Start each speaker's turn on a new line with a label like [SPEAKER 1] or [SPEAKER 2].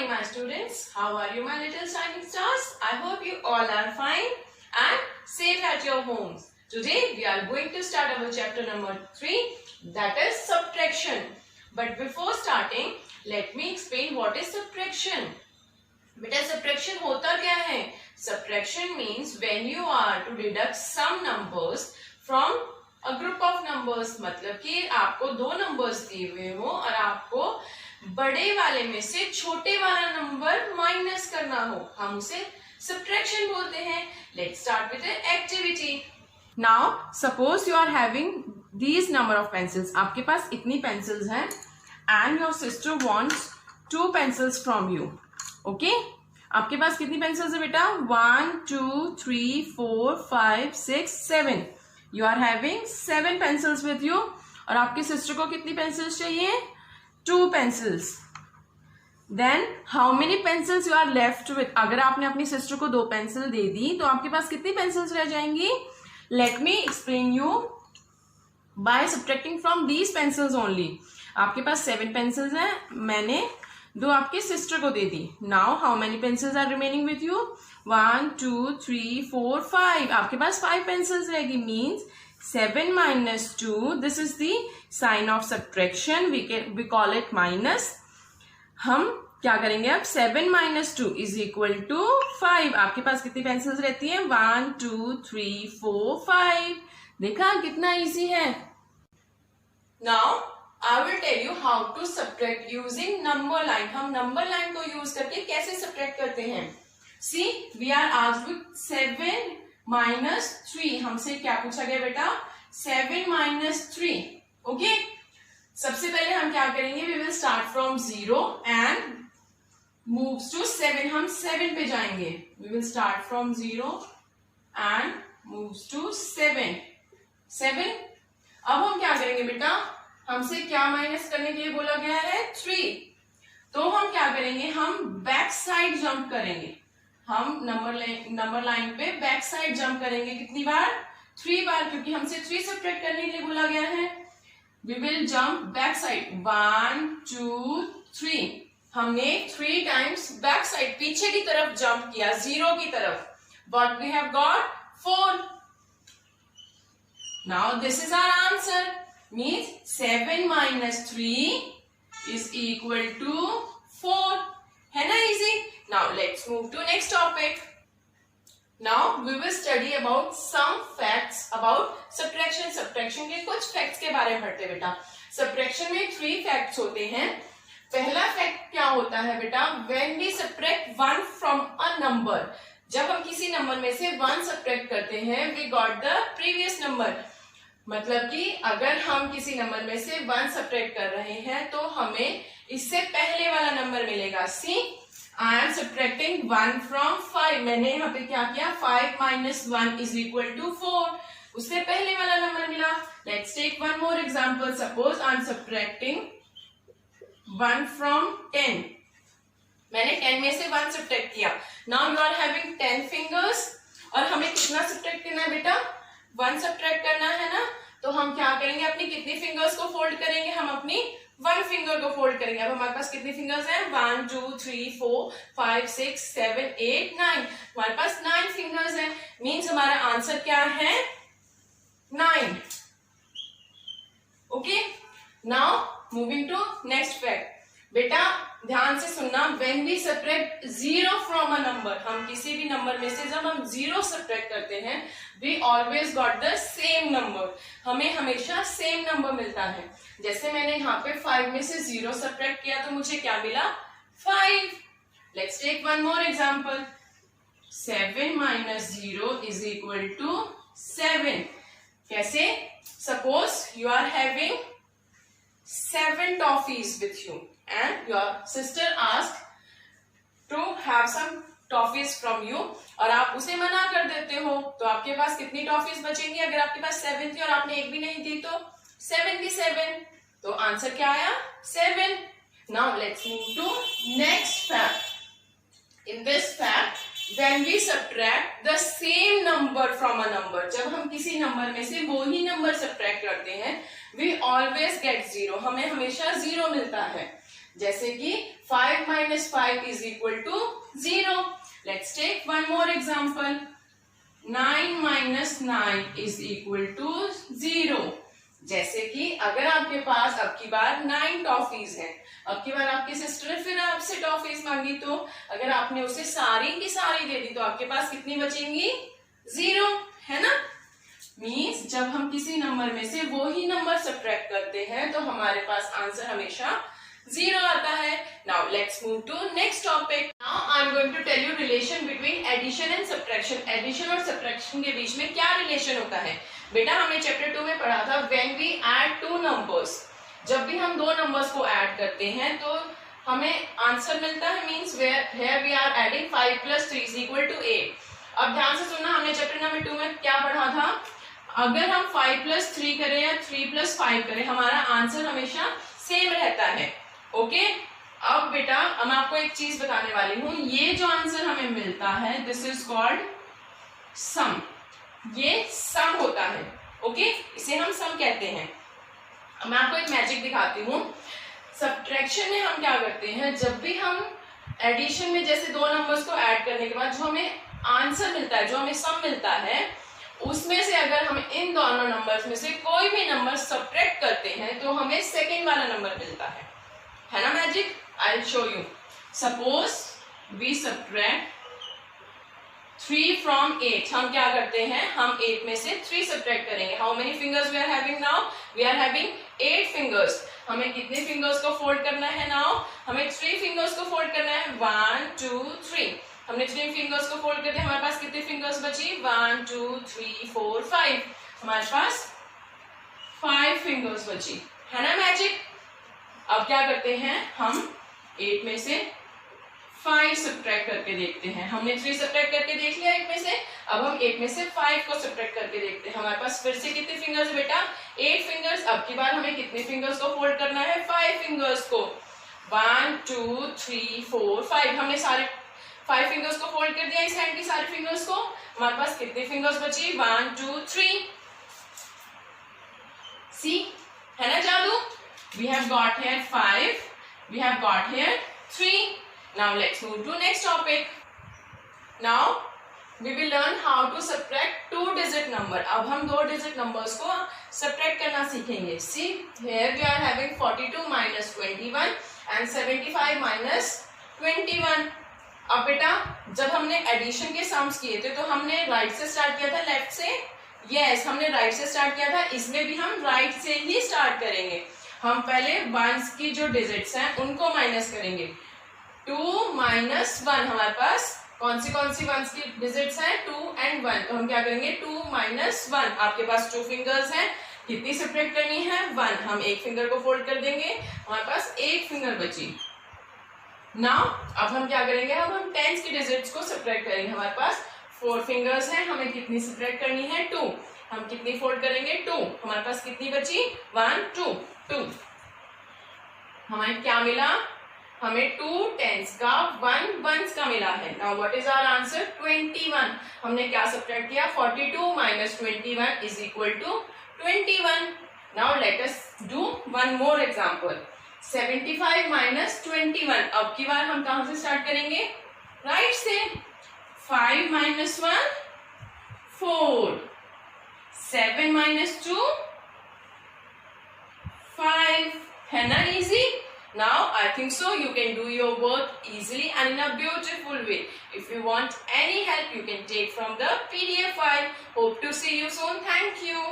[SPEAKER 1] morning, my students. How are you, my little shining stars? I hope you all are fine and safe at your homes. Today, we are going to start our chapter number 3, that is subtraction. But before starting, let me explain what is subtraction. बेटा subtraction होता क्या है? Subtraction means when you are to deduct some numbers from a group of numbers. मतलब कि आपको दो numbers दिए हुए हो और आपको बड़े वाले में से छोटे वाला नंबर माइनस करना हो, हम उसे subtraction बोलते हैं. Let's start with the activity. Now suppose you are having these number of pencils. आपके पास इतनी pencils हैं and your sister wants 2 pencils from you. Okay आपके पास कितनी पेंसिल्स है बेटा? 1 2 3 4 5 6 7. You are having 7 pencils with you. और आपके सिस्टर को कितनी पेंसिल्स चाहिए? 2 pencils. Then how many pencils you are left with? अगर आपने अपनी सिस्टर को 2 पेंसिल दे दी तो आपके पास कितनी पेंसिल्स रह जाएंगी? Let me explain you by subtracting from these pencils only. आपके पास 7 पेंसिल्स हैं, मैंने 2 आपके सिस्टर को दे दी. Now how many pencils are remaining with you? 1 2 3 4 5. आपके पास 5 पेंसिल्स रहेगी. Means 7 minus 2. This is the sign of subtraction. We call it minus. हम क्या करेंगे अब? 7 minus 2 इज इक्वल टू 5. आपके पास कितनी पेंसिल्स रहती हैं? 1 2 3 4 5. देखा कितना इजी है. Now I will tell you how to subtract using number line. हम number line को use करके कैसे subtract करते हैं? See, we are asked with 7 minus 3. हमसे क्या पूछा गया बेटा? 7 minus 3. Okay? सबसे पहले हम क्या करेंगे? We will start from 0 and moves to 7. हम 7 पे जाएंगे. We will start from 0 and moves to 7. 7. अब हम क्या करेंगे बेटा? हमसे क्या माइनस करने के लिए बोला गया है? 3. तो हम क्या करेंगे? हम बैक साइड जंप करेंगे. हम नंबर लाइन पे बैक साइड जंप करेंगे. कितनी बार? 3 बार, क्योंकि हमसे 3 सब्ट्रैक्ट करने के लिए बोला गया है. We will jump back side. 1 2 3. हमने 3 टाइम्स बैक साइड पीछे की तरफ जंप किया, 0 की तरफ. What we have got? 4. Now this is our answer. Means 7 minus 3 is equal to 4. है ना easy? Now let's move to next topic. Now we will study about some facts about subtraction. Subtraction के कुछ facts के बारे में पढ़ते हैं बेटा. Subtraction में 3 facts होते हैं. पहला fact क्या होता है बेटा? When we subtract 1 from a number. जब हम किसी नंबर में से 1 subtract करते हैं, we got the previous number. मतलब कि अगर हम किसी नंबर में से 1 सब्ट्रैक्ट कर रहे हैं तो हमें इससे पहले वाला नंबर मिलेगा. सी, आई एम सब्ट्रैक्टिंग 1 फ्रॉम 5. मैंने यहाँ पे क्या किया? 5 minus 1 इज इक्वल टू 4. उससे पहले वाला नंबर मिला. Let's take one more example. Suppose I am subtracting 1 from 10. मैंने 10 में से 1 सब्ट्रैक्ट किया. Now you are having 10 fingers और हमें कितना सब्ट्रैक्ट करना है बेटा? 1 सब्ट्रैक्ट करना है ना. तो हम क्या करेंगे? अपनी कितनी फिंगर्स को फोल्ड करेंगे? हम अपनी 1 फिंगर को फोल्ड करेंगे. अब हमारे पास कितनी फिंगर्स हैं? 1 2 3 4 5 6 7 8 9. हमारे पास 9 फिंगर्स हैं. मीन्स हमारा आंसर क्या है? 9. Okay. Now moving to next fact. बेटा ध्यान से सुनना. When we subtract 0 from a number, हम किसी भी नंबर में से जब हम 0 सब्ट्रैक्ट करते हैं, we always got the same number. हमें हमेशा सेम नंबर मिलता है. जैसे मैंने यहाँ पे 5 में से 0 सब्ट्रैक्ट किया तो मुझे क्या मिला? 5. Let's take one more example. 7 minus 0 is equal to 7. कैसे? Suppose you are having 7 toffees with you and your sister asked to have some toffees from you और आप उसे मना कर देते हो. तो आपके पास कितनी टॉफीज बचेंगी? अगर आपके पास 7 थी और आपने एक भी नहीं दी तो 77. तो आंसर क्या आया? 7. Now let's move to next fact. In this fact, when we subtract the same number from a number, जब हम किसी नंबर में से वो ही नंबर सब्ट्रैक्ट करते हैं, we always get 0. हमें हमेशा 0 मिलता है. जैसे कि 5 minus 5 is equal to 0. Let's take one more example. 9 minus 9 is equal to 0. जैसे कि अगर आपके पास अब की बार 9 टॉफीज हैं, अब की बार आपकी सिस्टर ने फिर आपसे टॉफीज मांगी, तो अगर आपने उसे सारी की सारी दे दी तो आपके पास कितनी बचेंगी? 0, है ना? मीन्स जब हम किसी नंबर में से वो ही नंबर सब्ट्रैक्ट करते हैं तो हमारे पास आंसर हमेशा 0 आता है. Now let's move to next topic. Now I am going to tell you relation between addition and subtraction. Addition और सब्ट्रैक्शन के बीच में क्या रिलेशन होता है? बेटा हमने चैप्टर 2 में पढ़ा था when we add two numbers. जब भी हम दो नंबर्स को ऐड करते हैं तो हमें आंसर मिलता है. Means here we are adding 5 plus 3 is equal to 8. अब ध्यान से सुनना, हमने चैप्टर नंबर 2 में क्या पढ़ा था? अगर हम 5 plus 3 करें या 3 plus 5 करें, हमारा आंसर हमेशा सेम रहता है. ओके अब बेटा मैं आपको एक चीज बताने वाली हूं. ये जो आंसर हमें मिलता है दिस इज कॉल्ड सम. ये सम होता है. ओके इसे हम सम कहते हैं. मैं आपको एक मैजिक दिखाती हूँ. सब्ट्रैक्शन में हम क्या करते हैं, जब भी हम एडिशन में जैसे दो नंबर्स को ऐड करने के बाद जो हमें आंसर मिलता है, जो हमें सम मिलता है, उसमें से अगर हम इन दोनों नंबर्स में से कोई भी नंबर सब्ट्रैक्ट करते हैं तो हमें सेकेंड वाला नंबर मिलता है ना magic? I will show you. Suppose we subtract 3 from 8. हम क्या करते हैं, हम 8 में से 3 सब्ट्रैक्ट करेंगे. How many fingers we are having now? We are having 8 fingers. हमें कितने फिंगर्स को फोल्ड करना है नाउ? हमें 3 फिंगर्स को फोल्ड करना है. 1 2 3. हमने 3 फिंगर्स को फोल्ड कर दिया. हमारे पास कितनी फिंगर्स बची? 1 2 3 4 5. हमारे पास 5 फिंगर्स बची, है ना मैजिक? अब क्या करते हैं, हम 8 में से 5 सब्ट्रैक्ट करके देखते हैं. हमने 3 सब्ट्रैक्ट करके देख लिया 8 में से. अब हम 8 में से 5 को सब्ट्रैक्ट करके देखते हैं. हमारे पास फिर से कितने फिंगर्स बेटा? 8 फिंगर्स. अब की बार हमें कितने फिंगर्स को फोल्ड करना है? 5 फिंगर्स को. 1 2 3 4 5. हमने सारे 5 फिंगर्स को फोल्ड कर दिया इस हैंड की सारे फिंगर्स को. हमारे पास कितने फिंगर्स बची? 1 2 3. सी, है ना जादू? We have got here 5. We have got here 3. Now let's move to next topic. Now we will learn how to subtract 2-digit number. अब हम 2-digit numbers को subtract करना सीखेंगे. See, here we are having 42 minus 21 and 75 minus 21. अब बेटा जब हमने addition के सम्स किए थे तो हमने राइट से स्टार्ट किया था लेफ्ट से? यस, हमने राइट से स्टार्ट किया था. इसमें भी हम राइट से ही स्टार्ट करेंगे. हम पहले वंस की जो डिजिट्स हैं उनको माइनस करेंगे. 2 minus 1. हमारे पास कौन सी वंस की डिजिट्स हैं? 2 and 1. तो हम क्या करेंगे? 2 minus 1. आपके पास 2 फिंगर्स हैं. कितनी सब्ट्रैक्ट करनी है? 1. हम एक फिंगर को फोल्ड कर देंगे. हमारे पास एक फिंगर बची. नाउ अब हम क्या करेंगे? अब हम टेंस की डिजिट्स को सब्ट्रैक्ट करेंगे. हमारे पास 4 फिंगर्स हैं. हमें कितनी सब्ट्रैक्ट करनी है? 2. हम कितनी फोल्ड करेंगे? 2. हमारे पास कितनी बची? 1 2 2. हमें क्या मिला? हमें 2 टेंस का 1 वंस का मिला है. Now what is our answer? 21. हमने क्या सब्ट्रैक्ट किया? 42 minus 21 is equal to 21. Now let us do one more example. 75 minus 21. अब की बार हम कहां से स्टार्ट करेंगे? राइट से. 5 minus 1 4. 7 minus 2 5. है ना easy? Now I think so you can do your work easily and in a beautiful way. If you want any help you can take from the PDF file. Hope to see you soon. Thank you.